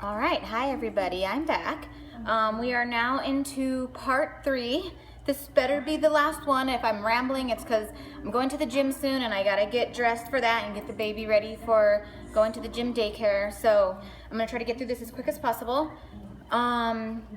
All right, hi everybody, I'm back. We are now into part 3. This better be the last one. If I'm rambling, it's because I'm going to the gym soon and I gotta get dressed for that and get the baby ready for going to the gym daycare. So I'm gonna try to get through this as quick as possible.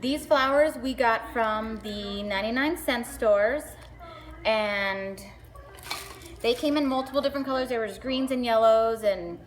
These flowers we got from the 99-cent stores, and they came in multiple different colors. There was greens and yellows and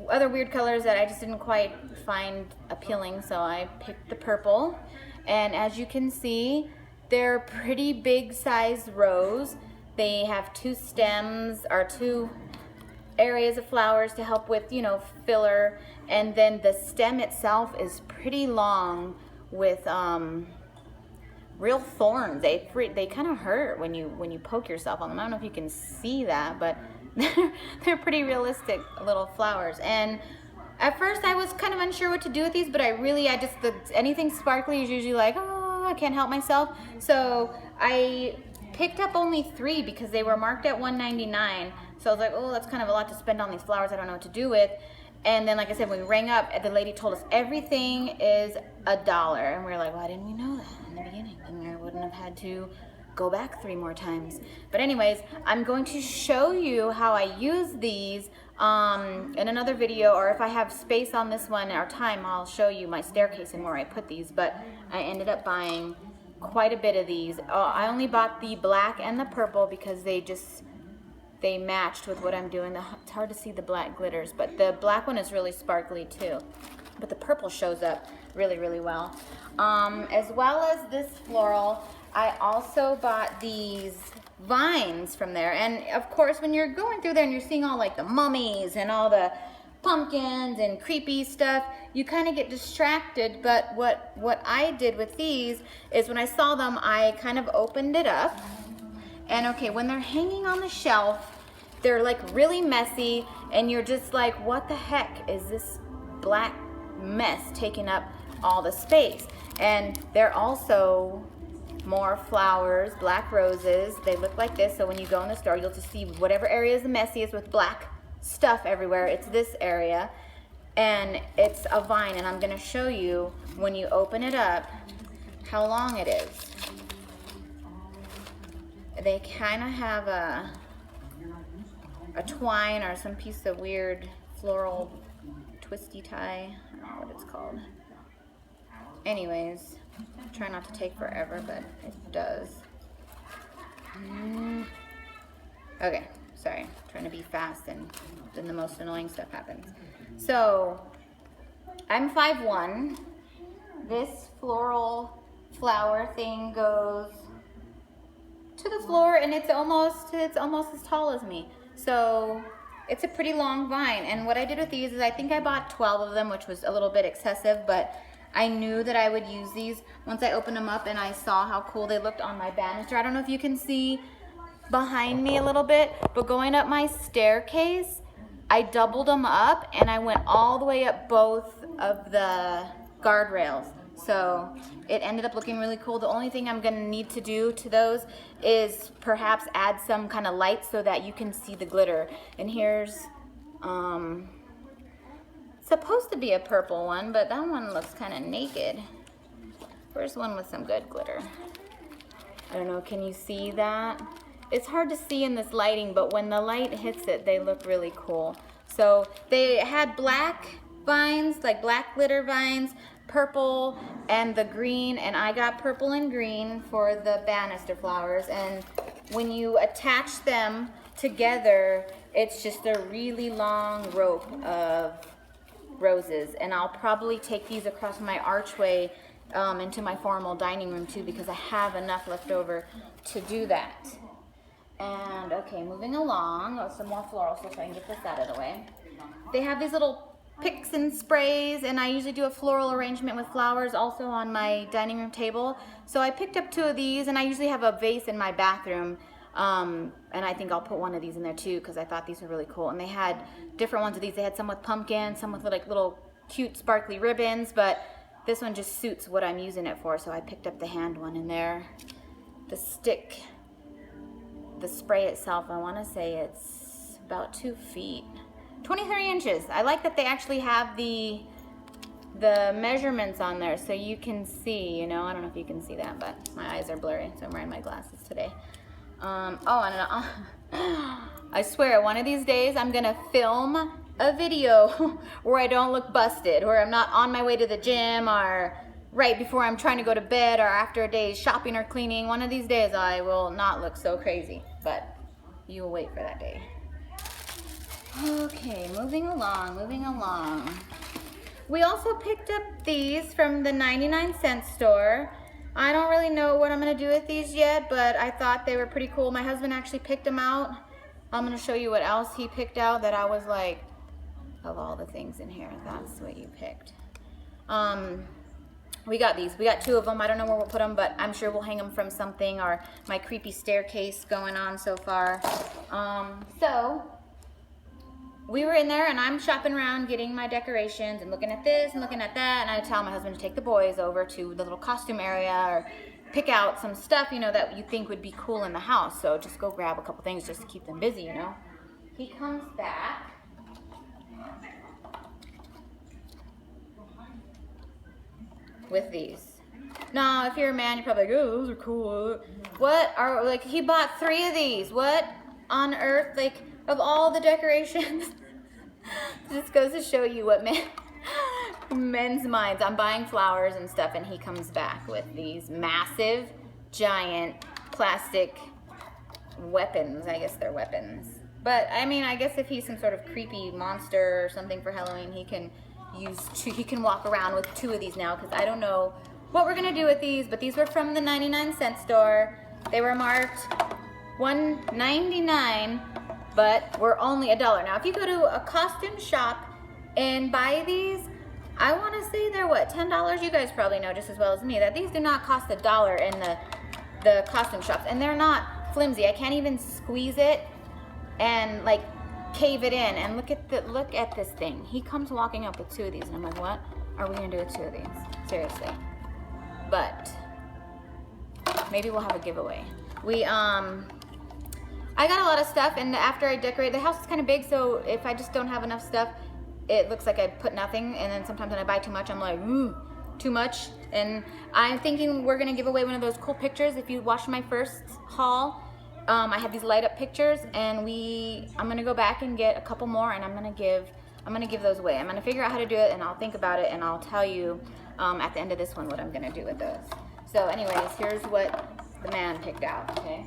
other weird colors that I just didn't quite find appealing, so I picked the purple. And as you can see, they're pretty big size rows. They have 2 stems or 2 areas of flowers to help with, filler, and then the stem itself is pretty long with real thorns. They kind of hurt when you poke yourself on them. I don't know if you can see that, but they're pretty realistic little flowers. And at first I was kind of unsure what to do with these, but anything sparkly is usually like, oh, I can't help myself. So I picked up only 3 because they were marked at $1.99. So I was like, oh, that's kind of a lot to spend on these flowers I don't know what to do with. And then, like I said, when we rang up, the lady told us everything is $1. And we were like, why didn't we know that in the beginning? Then I wouldn't have had to go back 3 more times. But anyways, I'm going to show you how I use these in another video, or if I have space on this one or time, I'll show you my staircase and where I put these. But I ended up buying quite a bit of these. I only bought the black and the purple because they matched with what I'm doing. It's hard to see the black glitters, but the black one is really sparkly too. But the purple shows up really, really well. As well as this floral, I also bought these vines from there. And of course, when you're going through there and you're seeing all like the mummies and all the pumpkins and creepy stuff, you kind of get distracted. But what I did with these is when I saw them, I kind of opened it up. And okay, when they're hanging on the shelf, they're like really messy, and you're just like, what the heck is this black mess taking up all the space? And they're also more flowers, black roses. They look like this, so when you go in the store, you'll just see whatever area is the messiest with black stuff everywhere. It's this area, and it's a vine, and I'm gonna show you when you open it up how long it is. They kind of have a twine or some piece of weird floral twisty tie. I don't know what it's called. Anyways, try not to take forever, but it does. Okay, sorry. Trying to be fast, and then the most annoying stuff happens. So, I'm 5'1". This floral flower thing goes to the floor, and it's almost as tall as me. So it's a pretty long vine. And what I did with these is I think I bought 12 of them, which was a little bit excessive, but I knew that I would use these once I opened them up and I saw how cool they looked on my banister. I don't know if you can see behind me a little bit, but going up my staircase, I doubled them up and I went all the way up both of the guardrails. So it ended up looking really cool. The only thing I'm gonna need to do to those is perhaps add some kind of light so that you can see the glitter. And here's supposed to be a purple one, but that one looks kind of naked. Where's one with some good glitter? I don't know, can you see that? It's hard to see in this lighting, but when the light hits it, they look really cool. So they had black vines, like black glitter vines, purple, and the green, and I got purple and green for the banister flowers. And when you attach them together, it's just a really long rope of roses. And I'll probably take these across my archway into my formal dining room too, because I have enough left over to do that. And okay, moving along, some more florals so I can get this out of the way. They have these little picks and sprays, and I usually do a floral arrangement with flowers also on my dining room table. So I picked up 2 of these, and I usually have a vase in my bathroom, and I think I'll put one of these in there too because I thought these were really cool. And they had different ones of these. They had some with pumpkin, some with like little cute sparkly ribbons, but this one just suits what I'm using it for, so I picked up the hand one in there. The stick, the spray itself, I want to say it's about 2 feet. 23 inches. I like that they actually have the the measurements on there so you can see, you know. I don't know if you can see that, but my eyes are blurry, so I'm wearing my glasses today. I swear, one of these days I'm gonna film a video where I don't look busted, where I'm not on my way to the gym or right before I'm trying to go to bed or after a day's shopping or cleaning. One of these days I will not look so crazy, but you will wait for that day. Okay, moving along. We also picked up these from the 99-cent store. I don't really know what I'm gonna do with these yet, but I thought they were pretty cool. My husband actually picked them out. I'm gonna show you what else he picked out that I was like, of all the things in here, that's what you picked. We got these. We got 2 of them. I don't know where we'll put them, but I'm sure we'll hang them from something, or my creepy staircase going on so far. So we were in there and I'm shopping around getting my decorations and looking at this and looking at that, and I tell my husband to take the boys over to the little costume area or pick out some stuff, you know, that you think would be cool in the house. So just go grab a couple things just to keep them busy, you know. He comes back with these. Now, if you're a man, you're probably like, oh, those are cool. What are, like, he bought 3 of these. What on earth, like, of all the decorations? This goes to show you what men's minds. I'm buying flowers and stuff, and he comes back with these massive, giant, plastic weapons. I guess they're weapons. But, I mean, I guess if he's some sort of creepy monster or something for Halloween, he can he can walk around with 2 of these now, because I don't know what we're gonna do with these, but these were from the 99-cent store. They were marked $1.99, but were only $1. Now, if you go to a costume shop and buy these, I want to say they're what, $10? You guys probably know just as well as me that these do not cost $1 in the costume shops, and they're not flimsy. I can't even squeeze it and like cave it in. And look at this thing. He comes walking up with 2 of these, and I'm like, what are we gonna do with 2 of these? Seriously. But maybe we'll have a giveaway. I got a lot of stuff, and after I decorate, the house is kind of big, so if I just don't have enough stuff, it looks like I put nothing. And then sometimes when I buy too much, I'm like, ooh, too much. And I'm thinking we're gonna give away one of those cool pictures. If you watched my first haul, I have these light up pictures, and I'm gonna go back and get a couple more, and I'm gonna give those away. I'm gonna figure out how to do it, and I'll think about it, and I'll tell you at the end of this one what I'm gonna do with those. So anyways, here's what the man picked out, okay?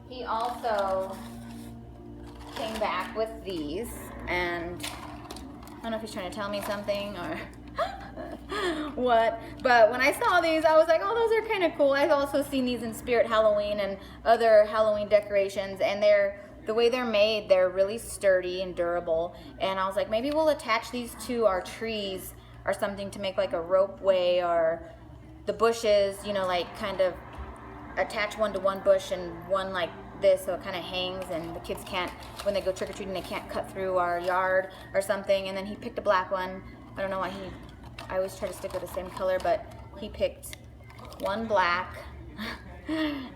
He also came back with these, and I don't know if he's trying to tell me something or what, but when I saw these, I was like, oh, those are kind of cool. I've also seen these in Spirit Halloween and other Halloween decorations, and the way they're made, they're really sturdy and durable. And I was like, maybe we'll attach these to our trees or something to make like a ropeway, or the bushes, you know, like kind of attach one to one bush and one like this, so it kind of hangs, and the kids can't, when they go trick-or-treating, they can't cut through our yard or something. And then he picked a black one. I don't know why I always try to stick with the same color, but he picked one black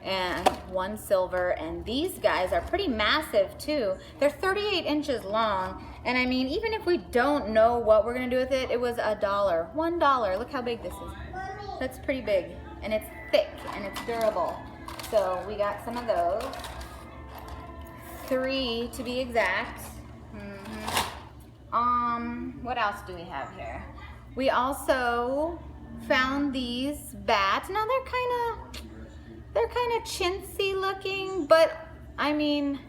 and one silver, and these guys are pretty massive too. They're 38 inches long, and I mean, even if we don't know what we're gonna do with it, it was $1. $1. Look how big this is. That's pretty big, and it's thick and it's durable. So we got some of those, 3 to be exact. What else do we have here? We also found these bats. Now they're kind of chintzy looking, but I mean,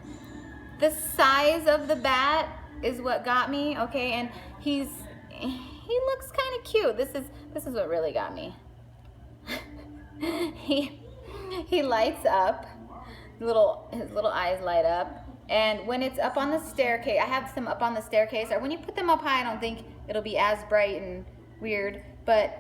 the size of the bat is what got me. Okay, and he looks kind of cute. This is what really got me. He lights up, his little eyes light up, and when it's up on the staircase, I have some up on the staircase, or when you put them up high, I don't think it'll be as bright and weird, but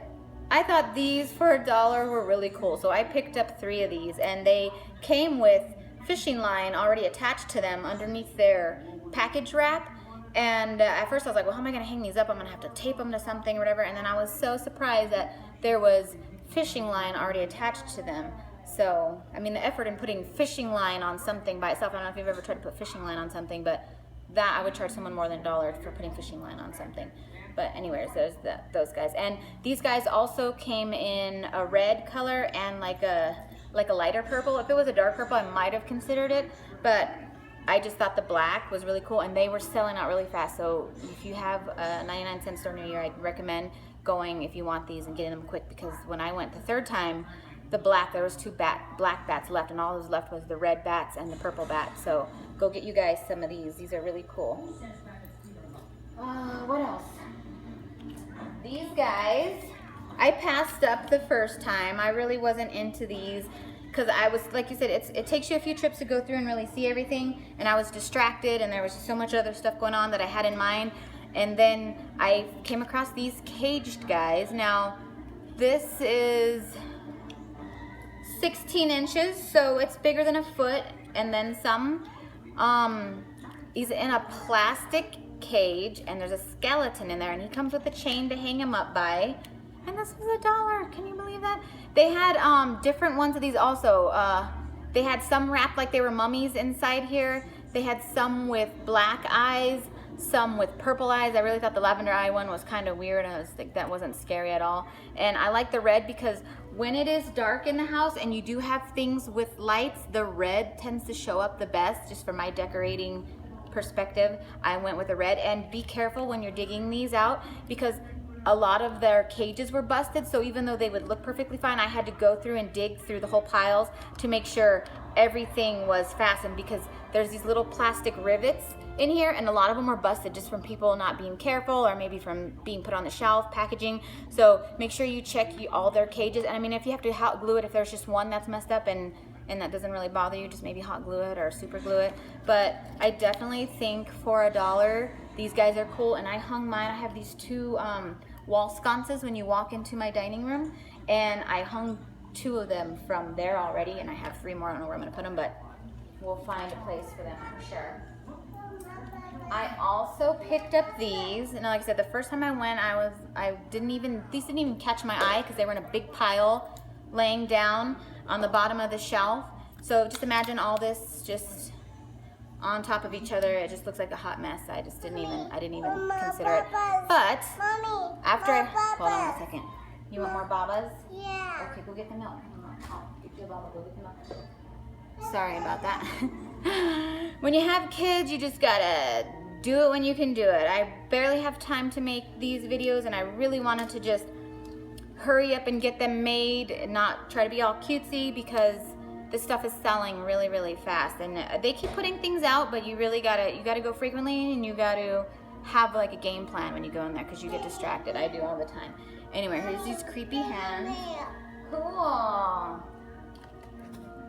I thought these for $1 were really cool, so I picked up 3 of these, and they came with fishing line already attached to them underneath their package wrap. And at first I was like, well, how am I going to hang these up? I'm going to have to tape them to something or whatever. And then I was so surprised that there was fishing line already attached to them. So, I mean, the effort in putting fishing line on something by itself, I don't know if you've ever tried to put fishing line on something, but that, I would charge someone more than $1 for putting fishing line on something. But anyways, there's those guys. And these guys also came in a red color and like a lighter purple. If it was a dark purple, I might have considered it, but I just thought the black was really cool, and they were selling out really fast. So if you have a 99-cent store near you, I'd recommend going if you want these and getting them quick, because when I went the third time, the black, there was 2 black bats left, and all that was left was the red bats and the purple bat. So go get you guys some of these. These are really cool. What else? These guys, I passed up the first time. I really wasn't into these because I was, like you said, it takes you a few trips to go through and really see everything, and I was distracted, and there was so much other stuff going on that I had in mind. And then I came across these caged guys. Now, this is 16 inches, so it's bigger than a foot and then some. He's in a plastic cage, and there's a skeleton in there, and he comes with a chain to hang him up by. And this was $1. Can you believe that? They had different ones of these also. They had some wrapped like they were mummies inside here. They had some with black eyes, some with purple eyes. I really thought the lavender eye one was kind of weird. I was like, that wasn't scary at all. And I like the red because when it is dark in the house and you do have things with lights, the red tends to show up the best, just from my decorating perspective. I went with the red. And be careful when you're digging these out, because a lot of their cages were busted, so even though they would look perfectly fine, I had to go through and dig through the whole piles to make sure everything was fastened, because there's these little plastic rivets in here, and a lot of them were busted just from people not being careful, or maybe from being put on the shelf, packaging. So make sure you check all their cages. And I mean, if you have to hot glue it, if there's just one that's messed up and that doesn't really bother you, just maybe hot glue it or super glue it. But I definitely think for $1, these guys are cool. And I hung mine. I have these 2 wall sconces when you walk into my dining room, and I hung 2 of them from there already, and I have 3 more. I don't know where I'm gonna put them, but we'll find a place for them for sure. I also picked up these, and like I said, the first time I went, these didn't even catch my eye because they were in a big pile laying down on the bottom of the shelf. So just imagine all this just on top of each other. It just looks like a hot mess. I didn't even consider it. But after hold on a second. You want more babas? Yeah. Okay, go get the milk. I'll get you a baba. Go get the milk. Sorry about that. When you have kids, you just gotta do it when you can do it. I barely have time to make these videos, and I really wanted to just hurry up and get them made and not try to be all cutesy, because this stuff is selling really, really fast. And they keep putting things out, but you really gotta go frequently, and you gotta have like a game plan when you go in there, because you get distracted. I do all the time. Anyway, here's these creepy hands. Cool.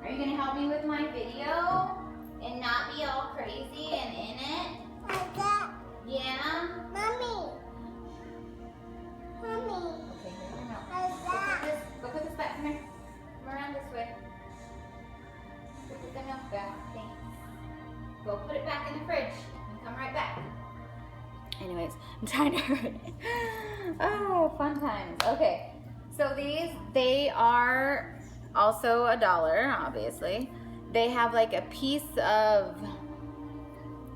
Are you gonna help me with my video and not be all crazy and in it? Yeah? Mommy. Okay, here's your milk. Go put this back. Come here. Come around this way. Go put the milk back. Thanks. Go put it back in the fridge and come right back. Anyways, I'm trying to hurry. Oh, fun times. Okay, so they are also $1, obviously. They have like a piece of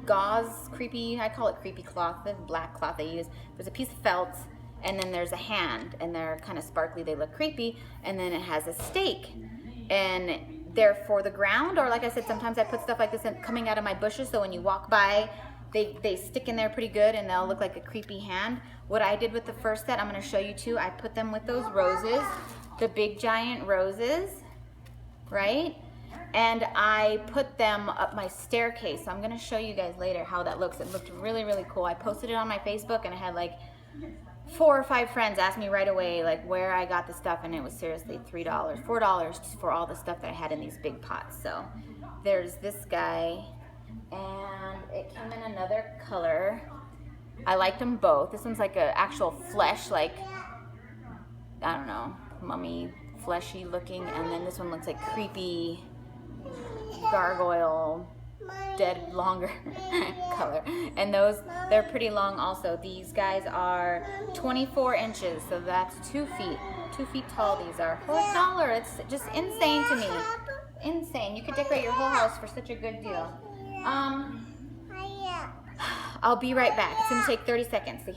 gauze, I call it creepy cloth, the black cloth they use. There's a piece of felt, and then there's a hand, and they're kind of sparkly, they look creepy, and then it has a stake. And they're for the ground, or like I said, sometimes I put stuff like this coming out of my bushes, so when you walk by, they stick in there pretty good, and they'll look like a creepy hand. What I did with the first set, I'm going to show you too. I put them with those roses, the big giant roses, right? And I put them up my staircase. So I'm going to show you guys later how that looks. It looked really, really cool. I posted it on my Facebook, and I had like 4 or 5 friends ask me right away like where I got the stuff, and it was seriously $3, $4 just for all the stuff that I had in these big pots. So there's this guy, and it came in another color. I liked them both. This one's like an actual flesh, like, I don't know, mummy, fleshy looking, and then this one looks like creepy gargoyle, dead longer color. And those, they're pretty long also. These guys are 24 inches, so that's 2 feet. 2 feet tall these are. For $1, it's just insane to me. Insane. You could decorate your whole house for such a good deal. I'll be right back. It's gonna take 30 seconds.